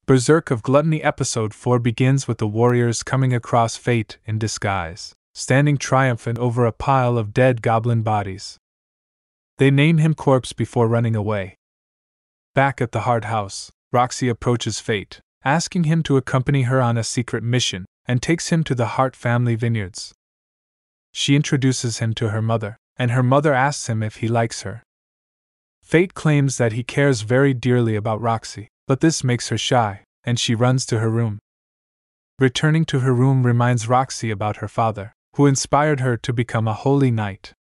Berserk of Gluttony Episode 4 begins with the warriors coming across Fate in disguise, standing triumphant over a pile of dead goblin bodies. They name him Corpse before running away. Back at the Heart House, Roxy approaches Fate, asking him to accompany her on a secret mission, and takes him to the Heart family vineyards. She introduces him to her mother, and her mother asks him if he likes her. Fate claims that he cares very dearly about Roxy, but this makes her shy, and she runs to her room. Returning to her room reminds Roxy about her father, who inspired her to become a holy knight.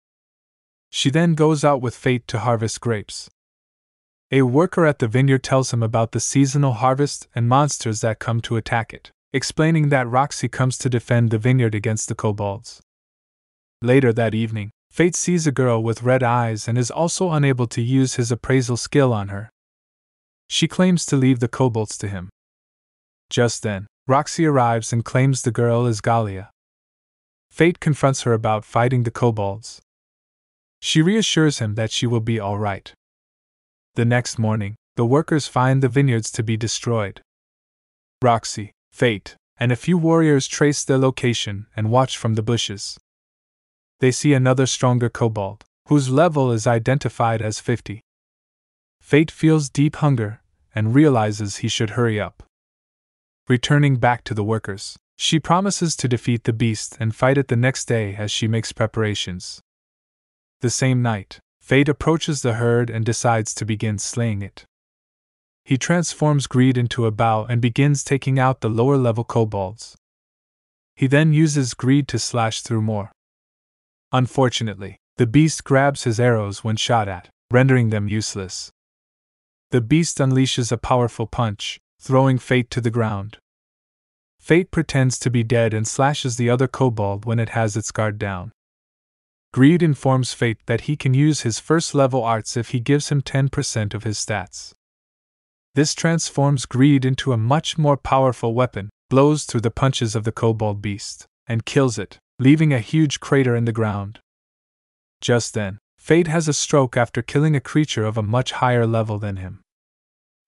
She then goes out with Fate to harvest grapes. A worker at the vineyard tells him about the seasonal harvest and monsters that come to attack it, explaining that Roxy comes to defend the vineyard against the kobolds. Later that evening, Fate sees a girl with red eyes and is also unable to use his appraisal skill on her. She claims to leave the kobolds to him. Just then, Roxy arrives and claims the girl is Galia. Fate confronts her about fighting the kobolds. She reassures him that she will be all right. The next morning, the workers find the vineyards to be destroyed. Roxy, Fate, and a few warriors trace their location and watch from the bushes. They see another stronger kobold, whose level is identified as 50. Fate feels deep hunger and realizes he should hurry up. Returning back to the workers, she promises to defeat the beast and fight it the next day as she makes preparations. The same night, Fate approaches the herd and decides to begin slaying it. He transforms Greed into a bow and begins taking out the lower-level kobolds. He then uses Greed to slash through more. Unfortunately, the beast grabs his arrows when shot at, rendering them useless. The beast unleashes a powerful punch, throwing Fate to the ground. Fate pretends to be dead and slashes the other kobold when it has its guard down. Greed informs Fate that he can use his first-level arts if he gives him 10% of his stats. This transforms Greed into a much more powerful weapon, blows through the punches of the kobold beast, and kills it, leaving a huge crater in the ground. Just then, Fate has a stroke after killing a creature of a much higher level than him.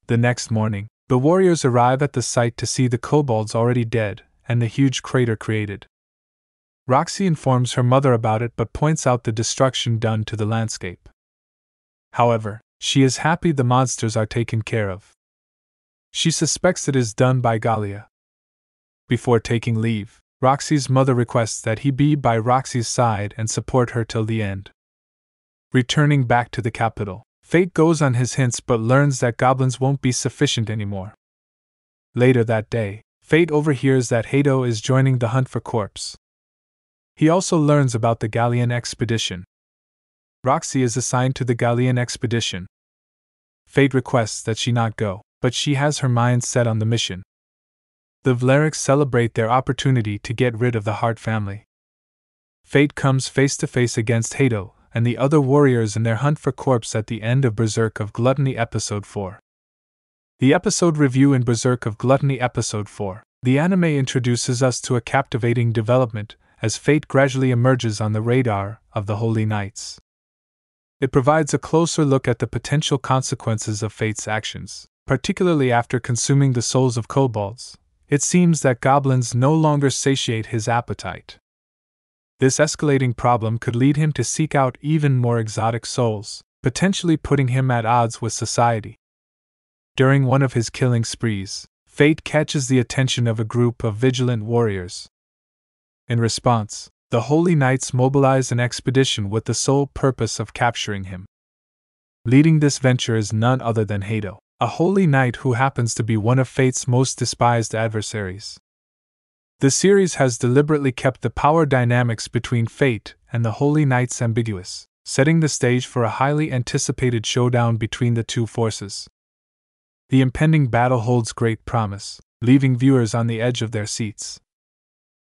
The next morning, the warriors arrive at the site to see the kobolds already dead and the huge crater created. Roxy informs her mother about it but points out the destruction done to the landscape. However, she is happy the monsters are taken care of. She suspects it is done by Galia. Before taking leave, Roxy's mother requests that he be by Roxy's side and support her till the end. Returning back to the capital, Fate goes on his hints but learns that goblins won't be sufficient anymore. Later that day, Fate overhears that Hato is joining the hunt for Corpse. He also learns about the Gallian expedition. Roxy is assigned to the Gallian expedition. Fate requests that she not go, but she has her mind set on the mission. The Vlerics celebrate their opportunity to get rid of the Heart family. Fate comes face to face against Hato and the other warriors in their hunt for Corpse at the end of Berserk of Gluttony Episode 4. The episode review in Berserk of Gluttony Episode 4. The anime introduces us to a captivating development as Fate gradually emerges on the radar of the Holy Knights. It provides a closer look at the potential consequences of Fate's actions, particularly after consuming the souls of kobolds. It seems that goblins no longer satiate his appetite. This escalating problem could lead him to seek out even more exotic souls, potentially putting him at odds with society. During one of his killing sprees, Fate catches the attention of a group of vigilant warriors. In response, the Holy Knights mobilize an expedition with the sole purpose of capturing him. Leading this venture is none other than Hato, a holy knight who happens to be one of Fate's most despised adversaries. The series has deliberately kept the power dynamics between Fate and the Holy Knights ambiguous, setting the stage for a highly anticipated showdown between the two forces. The impending battle holds great promise, leaving viewers on the edge of their seats.